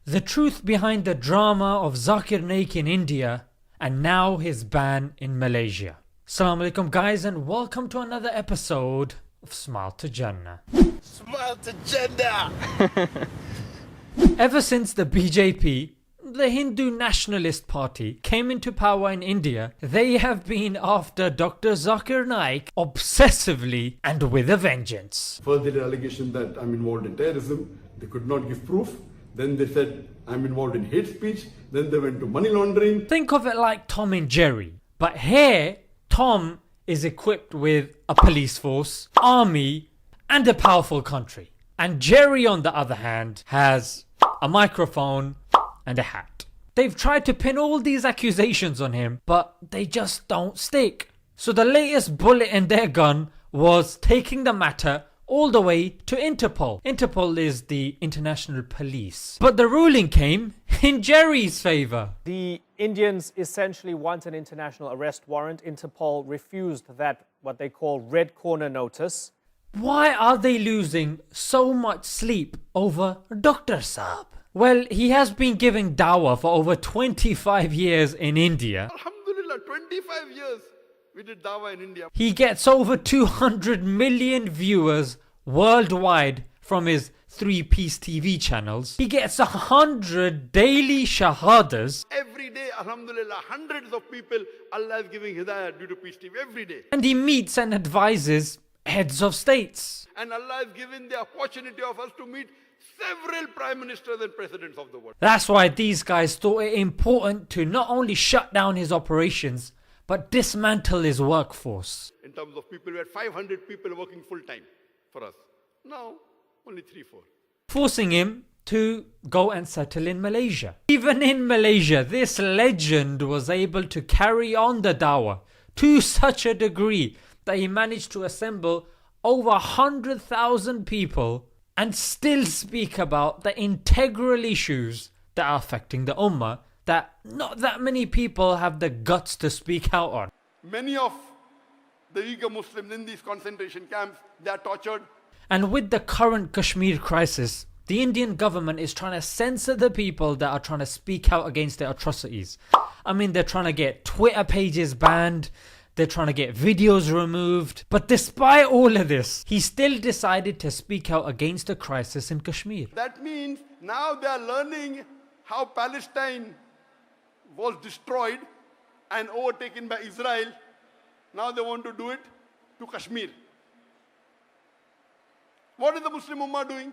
The truth behind the drama of Zakir Naik in India and now his ban in Malaysia. Assalamu alaikum guys, and welcome to another episode of Smile to Jannah. Smile to Jannah! Ever since the BJP, the Hindu Nationalist Party, came into power in India, they have been after Dr. Zakir Naik obsessively and with a vengeance. First they did allegation that I'm involved in terrorism. They could not give proof. Then they said I'm involved in hate speech. Then they went to money laundering. Think of it like Tom and Jerry. But here, Tom is equipped with a police force, army and a powerful country. And Jerry on the other hand has a microphone and a hat. They've tried to pin all these accusations on him, but they just don't stick. So the latest bullet in their gun was taking the matter all the way to Interpol. Interpol is the international police. But the ruling came in Jerry's favour. The Indians essentially want an international arrest warrant. Interpol refused that, what they call red corner notice. Why are they losing so much sleep over Dr. Saab? Well, he has been giving dawah for over 25 years in India. Alhamdulillah, 25 years we did dawah in India. He gets over 200 million viewers worldwide from his 3-piece TV channels. He gets 100 daily shahadas. Every day, alhamdulillah, hundreds of people Allah is giving hidayah due to Peace TV every day. And he meets and advises heads of states. And Allah has given the opportunity of us to meet several prime ministers and presidents of the world. That's why these guys thought it important to not only shut down his operations, but dismantle his workforce. In terms of people, we had 500 people working full time for us. Now, only 3-4. Forcing him to go and settle in Malaysia. Even in Malaysia, this legend was able to carry on the dawah to such a degree that he managed to assemble over 100,000 people and still speak about the integral issues that are affecting the ummah that not that many people have the guts to speak out on. Many of the Uyghur Muslims in these concentration camps, they are tortured. And with the current Kashmir crisis, the Indian government is trying to censor the people that are trying to speak out against the atrocities. I mean, they're trying to get Twitter pages banned, they're trying to get videos removed. But despite all of this, he still decided to speak out against the crisis in Kashmir. That means now they are learning how Palestine was destroyed and overtaken by Israel. Now they want to do it to Kashmir. What is the Muslim Ummah doing?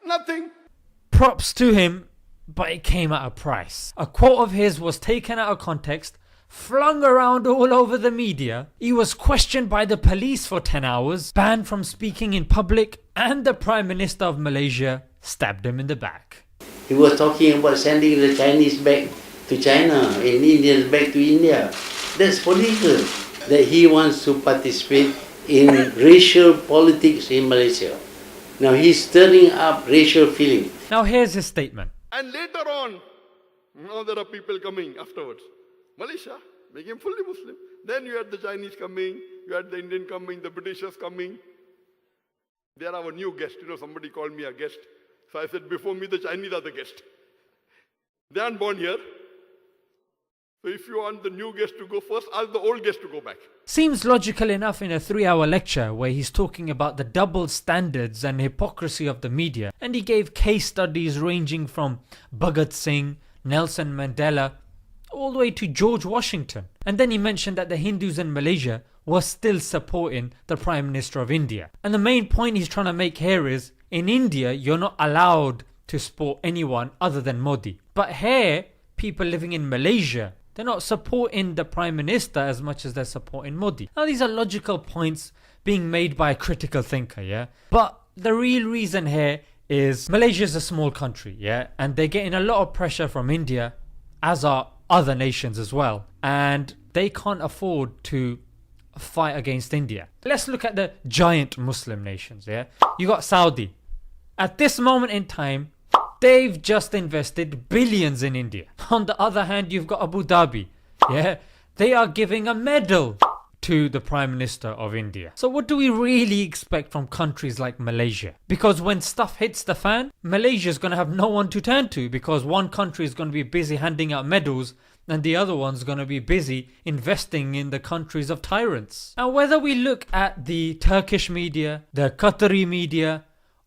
Nothing. Props to him, but it came at a price. A quote of his was taken out of context, flung around all over the media. He was questioned by the police for 10 hours, banned from speaking in public, and the Prime Minister of Malaysia stabbed him in the back. He was talking about sending the Chinese back to China and Indians back to India. That's political. That he wants to participate in racial politics in Malaysia. Now he's stirring up racial feeling. Now here's his statement. And later on, now there are people coming afterwards. Malaysia became fully Muslim. Then you had the Chinese coming, you had the Indian coming, the Britishers coming. They are our new guest. You know, somebody called me a guest. So I said, before me, the Chinese are the guest. They aren't born here. So if you want the new guest to go first, ask the old guest to go back. Seems logical enough in a 3-hour lecture where he's talking about the double standards and hypocrisy of the media, and he gave case studies ranging from Bhagat Singh, Nelson Mandela, all the way to George Washington. And then he mentioned that the Hindus in Malaysia were still supporting the Prime Minister of India. And the main point he's trying to make here is, in India you're not allowed to support anyone other than Modi. But here, people living in Malaysia, they're not supporting the Prime Minister as much as they're supporting Modi. Now these are logical points being made by a critical thinker, yeah? But the real reason here is Malaysia's a small country, yeah? And they're getting a lot of pressure from India, as are other nations as well. And they can't afford to fight against India. Let's look at the giant Muslim nations, yeah? You got Saudi. At this moment in time, they've just invested billions in India. On the other hand, you've got Abu Dhabi. Yeah, they are giving a medal to the Prime Minister of India. So what do we really expect from countries like Malaysia? Because when stuff hits the fan, Malaysia is going to have no one to turn to, because one country is going to be busy handing out medals and the other one's going to be busy investing in the countries of tyrants. Now, whether we look at the Turkish media, the Qatari media,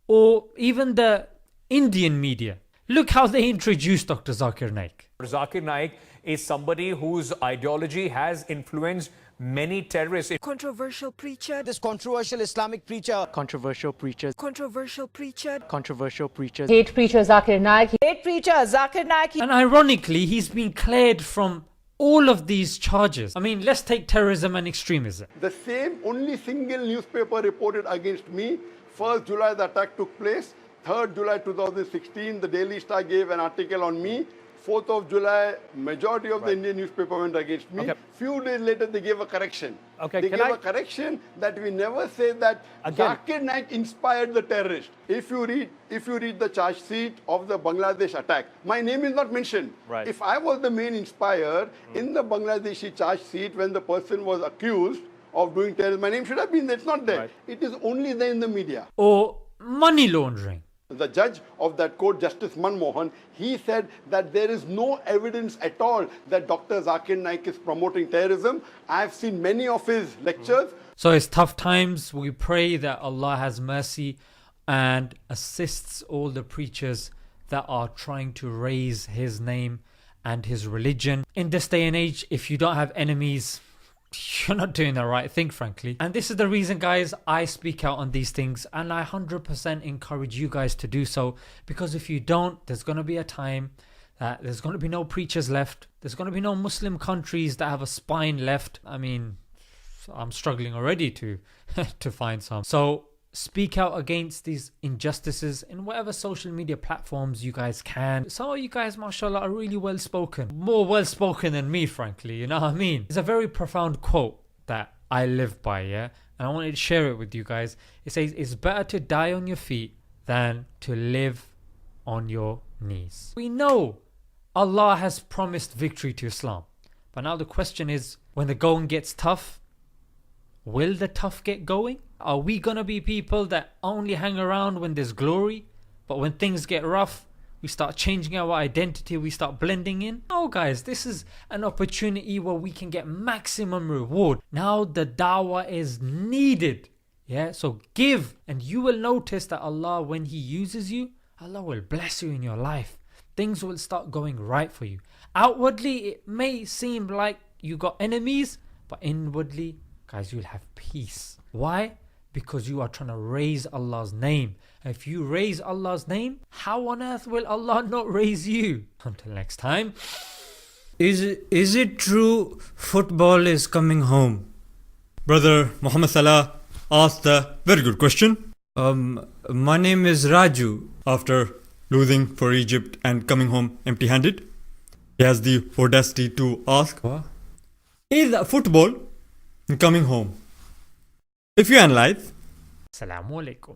or even the Indian media, look how they introduced Dr. Zakir Naik. Zakir Naik is somebody whose ideology has influenced many terrorists. Controversial preacher. This controversial Islamic preacher. Controversial preacher. Controversial preacher. Controversial preacher. Hate preacher Zakir Naik. Hate preacher Zakir Naik. And ironically, he's been cleared from all of these charges. I mean, let's take terrorism and extremism. The same only single newspaper reported against me. 1st July the attack took place. 3rd July 2016, the Daily Star gave an article on me. 4th of July, majority of the Indian newspaper went against me. Few days later, they gave a correction. They gave a correction that we never say that Zakir Naik inspired the terrorist. If you read the charge sheet of the Bangladesh attack, my name is not mentioned. If I was the main inspirer in the Bangladeshi charge sheet when the person was accused of doing terrorism, my name should have been there. It's not there. It is only there in the media. Or money laundering. The judge of that court, Justice Manmohan, he said that there is no evidence at all that Dr. Zakir Naik is promoting terrorism. I have seen many of his lectures. So it's tough times. We pray that Allah has mercy and assists all the preachers that are trying to raise His name and His religion. In this day and age, if you don't have enemies, you're not doing the right thing, frankly. And this is the reason, guys, I speak out on these things, and I 100% encourage you guys to do so, because if you don't, there's going to be a time that there's going to be no preachers left. There's going to be no Muslim countries that have a spine left. I mean, I'm struggling already to find some. So speak out against these injustices in whatever social media platforms you guys can. Some of you guys, mashallah, are really well spoken. More well spoken than me, frankly, you know what I mean? It's a very profound quote that I live by, yeah? And I wanted to share it with you guys. It says, it's better to die on your feet than to live on your knees. We know Allah has promised victory to Islam. But now the question is, when the going gets tough, will the tough get going? Are we gonna be people that only hang around when there's glory, but when things get rough, we start changing our identity, we start blending in? No, guys, this is an opportunity where we can get maximum reward. Now the dawah is needed. Yeah, so give, and you will notice that Allah, when He uses you, Allah will bless you in your life. Things will start going right for you. Outwardly, it may seem like you got enemies, but inwardly, guys, you'll have peace. Why? Because you are trying to raise Allah's name. If you raise Allah's name, how on earth will Allah not raise you? Until next time. Is it true football is coming home? Brother Muhammad Salah asked a very good question. My name is Raju. After losing for Egypt and coming home empty-handed, he has the audacity to ask, is football coming home? If you analyze, Assalamu alaikum.